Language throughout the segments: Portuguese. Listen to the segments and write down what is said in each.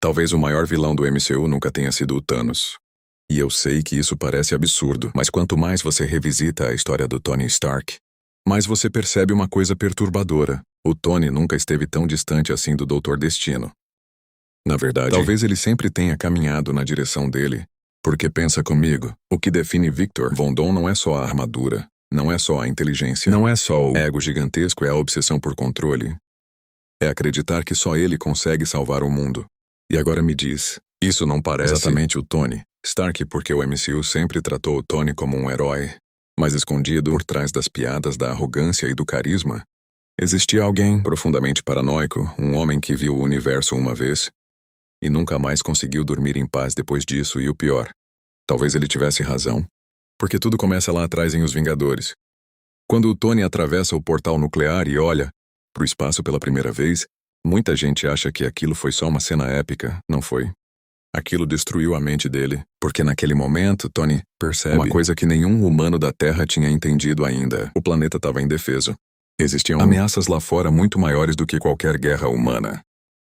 Talvez o maior vilão do MCU nunca tenha sido o Thanos. E eu sei que isso parece absurdo, mas quanto mais você revisita a história do Tony Stark, mais você percebe uma coisa perturbadora. O Tony nunca esteve tão distante assim do Doutor Destino. Na verdade, talvez ele sempre tenha caminhado na direção dele. Porque pensa comigo, o que define Victor Von Doom não é só a armadura, não é só a inteligência, não é só o ego gigantesco, é a obsessão por controle. É acreditar que só ele consegue salvar o mundo. E agora me diz, isso não parece exatamente o Tony Stark, porque o MCU sempre tratou o Tony como um herói, mas escondido por trás das piadas da arrogância e do carisma, existia alguém profundamente paranoico, um homem que viu o universo uma vez e nunca mais conseguiu dormir em paz depois disso. E o pior, talvez ele tivesse razão, porque tudo começa lá atrás em Os Vingadores. Quando o Tony atravessa o portal nuclear e olha pro espaço pela primeira vez, muita gente acha que aquilo foi só uma cena épica. Não foi. Aquilo destruiu a mente dele, porque naquele momento Tony percebe uma coisa que nenhum humano da Terra tinha entendido ainda. O planeta estava indefeso. Existiam ameaças lá fora muito maiores do que qualquer guerra humana.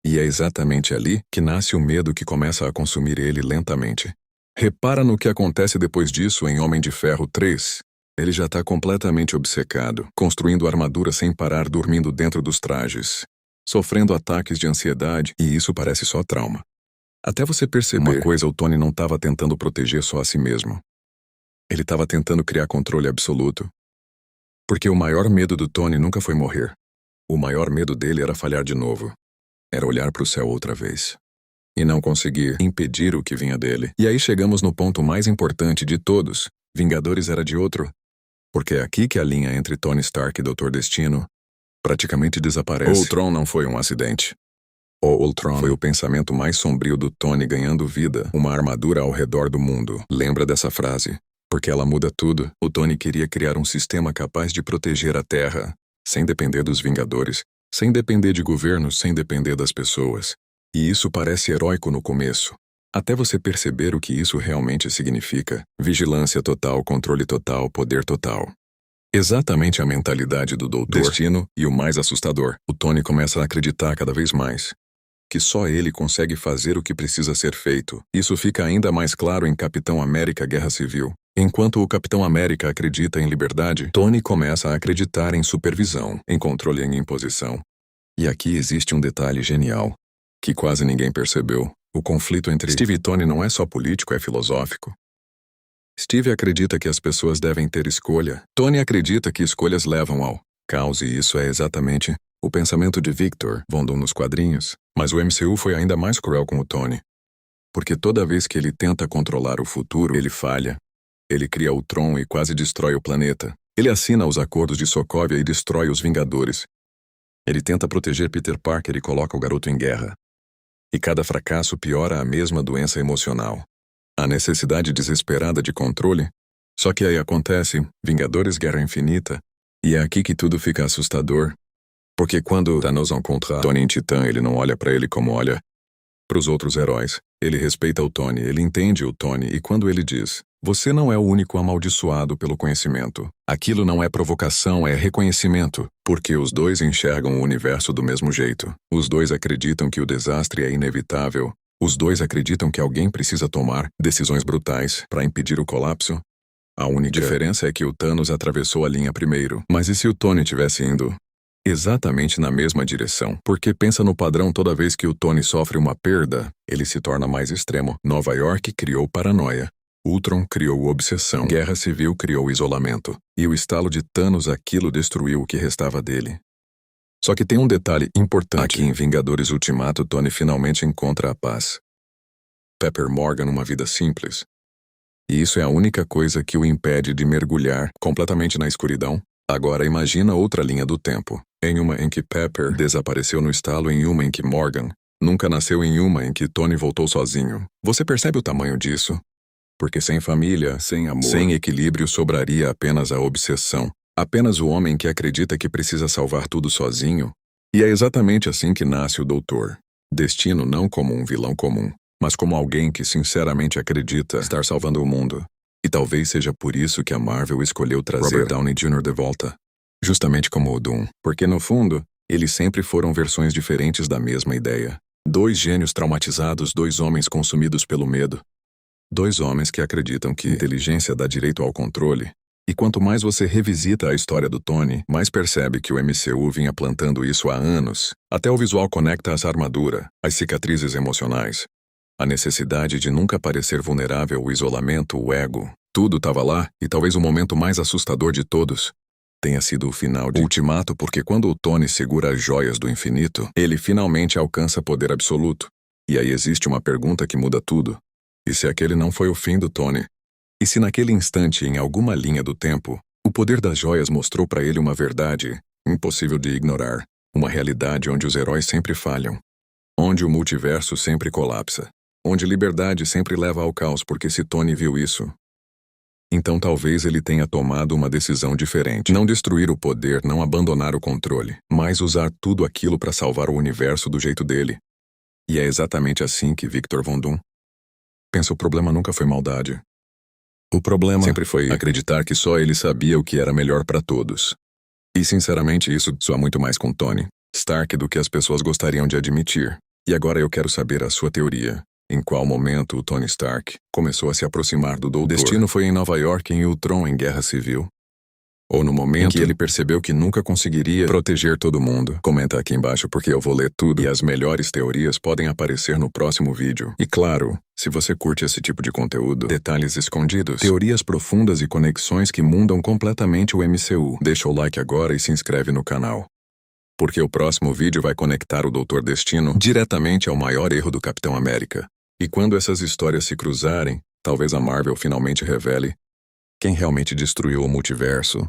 E é exatamente ali que nasce o medo que começa a consumir ele lentamente. Repara no que acontece depois disso em Homem de Ferro 3. Ele já está completamente obcecado, construindo armadura sem parar, dormindo dentro dos trajes, sofrendo ataques de ansiedade, e isso parece só trauma. Até você perceber uma coisa, o Tony não estava tentando proteger só a si mesmo. Ele estava tentando criar controle absoluto. Porque o maior medo do Tony nunca foi morrer. O maior medo dele era falhar de novo. Era olhar para o céu outra vez. E não conseguir impedir o que vinha dele. E aí chegamos no ponto mais importante de todos. Vingadores era de outro. Porque é aqui que a linha entre Tony Stark e Doutor Destino praticamente desaparece. O Ultron não foi um acidente. O Ultron foi o pensamento mais sombrio do Tony ganhando vida, uma armadura ao redor do mundo. Lembra dessa frase? Porque ela muda tudo. O Tony queria criar um sistema capaz de proteger a Terra, sem depender dos Vingadores, sem depender de governos, sem depender das pessoas. E isso parece heróico no começo, até você perceber o que isso realmente significa. Vigilância total, controle total, poder total. Exatamente a mentalidade do Doutor Destino, e o mais assustador, o Tony começa a acreditar cada vez mais que só ele consegue fazer o que precisa ser feito. Isso fica ainda mais claro em Capitão América Guerra Civil. Enquanto o Capitão América acredita em liberdade, Tony começa a acreditar em supervisão, em controle e em imposição. E aqui existe um detalhe genial, que quase ninguém percebeu. O conflito entre Steve e Tony não é só político, é filosófico. Steve acredita que as pessoas devem ter escolha. Tony acredita que escolhas levam ao caos, e isso é exatamente o pensamento de Victor Von Doom nos quadrinhos. Mas o MCU foi ainda mais cruel com o Tony. Porque toda vez que ele tenta controlar o futuro, ele falha. Ele cria Ultron e quase destrói o planeta. Ele assina os acordos de Sokovia e destrói os Vingadores. Ele tenta proteger Peter Parker e coloca o garoto em guerra. E cada fracasso piora a mesma doença emocional. A necessidade desesperada de controle. Só que aí acontece Vingadores Guerra Infinita, e é aqui que tudo fica assustador. Porque quando Thanos encontra Tony em Titã, ele não olha pra ele como olha pros outros heróis. Ele respeita o Tony, ele entende o Tony, e quando ele diz: "Você não é o único amaldiçoado pelo conhecimento", aquilo não é provocação, é reconhecimento, porque os dois enxergam o universo do mesmo jeito. Os dois acreditam que o desastre é inevitável. Os dois acreditam que alguém precisa tomar decisões brutais para impedir o colapso. A única diferença é que o Thanos atravessou a linha primeiro. Mas e se o Tony tivesse indo exatamente na mesma direção? Porque pensa no padrão: toda vez que o Tony sofre uma perda, ele se torna mais extremo. Nova York criou paranoia. Ultron criou obsessão. Guerra Civil criou isolamento. E o estalo de Thanos, aquilo destruiu o que restava dele. Só que tem um detalhe importante. Aqui em Vingadores Ultimato, Tony finalmente encontra a paz. Pepper Morgan, uma vida simples. E isso é a única coisa que o impede de mergulhar completamente na escuridão. Agora imagina outra linha do tempo. Em uma em que Pepper desapareceu no estalo, em uma em que Morgan nunca nasceu, em uma em que Tony voltou sozinho. Você percebe o tamanho disso? Porque sem família, sem amor, sem equilíbrio, sobraria apenas a obsessão. Apenas o homem que acredita que precisa salvar tudo sozinho. E é exatamente assim que nasce o Doutor Destino, não como um vilão comum, mas como alguém que sinceramente acredita estar salvando o mundo. E talvez seja por isso que a Marvel escolheu trazer Robert Downey Jr. de volta. Justamente como o Doom. Porque no fundo, eles sempre foram versões diferentes da mesma ideia. Dois gênios traumatizados, dois homens consumidos pelo medo. Dois homens que acreditam que inteligência dá direito ao controle. E quanto mais você revisita a história do Tony, mais percebe que o MCU vinha plantando isso há anos. Até o visual conecta as armaduras, as cicatrizes emocionais. A necessidade de nunca parecer vulnerável, o isolamento, o ego. Tudo estava lá, e talvez o momento mais assustador de todos tenha sido o final de Ultimato, porque quando o Tony segura as joias do infinito, ele finalmente alcança poder absoluto. E aí existe uma pergunta que muda tudo. E se aquele não foi o fim do Tony? E se naquele instante, em alguma linha do tempo, o poder das joias mostrou para ele uma verdade impossível de ignorar, uma realidade onde os heróis sempre falham, onde o multiverso sempre colapsa, onde liberdade sempre leva ao caos, porque se Tony viu isso, então talvez ele tenha tomado uma decisão diferente. Não destruir o poder, não abandonar o controle, mas usar tudo aquilo para salvar o universo do jeito dele. E é exatamente assim que Victor Von Doom pensa: o problema nunca foi maldade. O problema sempre foi acreditar que só ele sabia o que era melhor para todos. E sinceramente isso soa muito mais com Tony Stark do que as pessoas gostariam de admitir. E agora eu quero saber a sua teoria. Em qual momento o Tony Stark começou a se aproximar do Doutor? O destino foi em Nova York, em Ultron, em Guerra Civil? Ou no momento em que ele percebeu que nunca conseguiria proteger todo mundo? Comenta aqui embaixo porque eu vou ler tudo e as melhores teorias podem aparecer no próximo vídeo. E claro, se você curte esse tipo de conteúdo, detalhes escondidos, teorias profundas e conexões que mudam completamente o MCU, deixa o like agora e se inscreve no canal. Porque o próximo vídeo vai conectar o Doutor Destino diretamente ao maior erro do Capitão América. E quando essas histórias se cruzarem, talvez a Marvel finalmente revele quem realmente destruiu o multiverso.